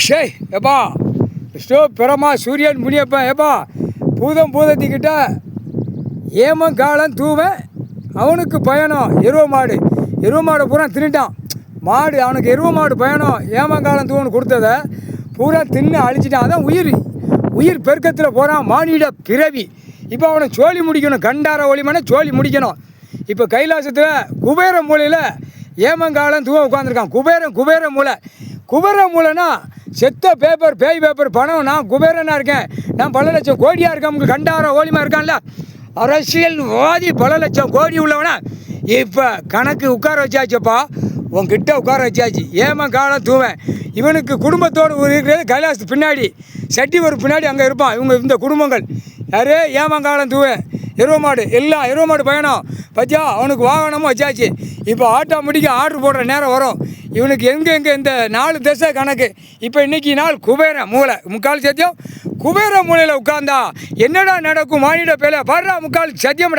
ஷே எப்பா ஸ்டோ பிரமா சூரியன் முனியப்பன் எப்பா பூதத்திக்கிட்ட ஏமன் காலம் தூவன் அவனுக்கு பயணம் எருவ மாடு பூரா தின்னுட்டான். மாடு அவனுக்கு எருவ மாடு பயணம் ஏமங்காலம் தூவன் கொடுத்ததை பூரா தின்னு அழிச்சிட்டான். அதான் உயிர் பெருக்கத்தில் போகிறான் மானிட பிறவி. இப்போ அவனை சோழி முடிக்கணும், கண்டார ஒளிமனை சோழி முடிக்கணும். இப்போ கைலாசத்தில் குபேர மூலையில் ஏமங்காலம் தூவன் உட்காந்துருக்கான். குபேர மூலைனா செத்த பேப்பர் பேய் பேப்பர் பணம். நான் குபேரனாக இருக்கேன், நான் பல லட்சம் கோடியாக இருக்கேன். உங்களுக்கு கண்டார ஓலிமா இருக்கான்ல அரசியல்வாதி, பல லட்சம் கோடி உள்ளவனா இப்போ கணக்கு உட்கார வச்சாச்சுப்பா, உன்கிட்ட உட்கார வச்சாச்சு. ஏமங்காலம் தூவன் இவனுக்கு குடும்பத்தோடு இருக்கிறது கைலாசத்து பின்னாடி சட்டி ஒரு பின்னாடி அங்கே இருப்பான். இவங்க இந்த குடும்பங்கள் யார்? ஏமங்காலம் தூவன் எருவ மாடு எல்லாம் எருவ மாடு பயணம் பச்சா. அவனுக்கு வாகனமும் வச்சாச்சு. இப்போ ஆட்டோமேட்டிக்காக ஆர்டர் போடுற நேரம் வரும். இவனுக்கு எங்கே இந்த 4 திசை கணக்கு. இப்போ இன்றைக்கி நாள் குபேர மூலை முக்கால் சத்தியம். குபேர மூலையில் உட்கார்ந்தா என்னடா நடக்கும் மானிட பேல வர்றா முக்கால் சத்தியம்.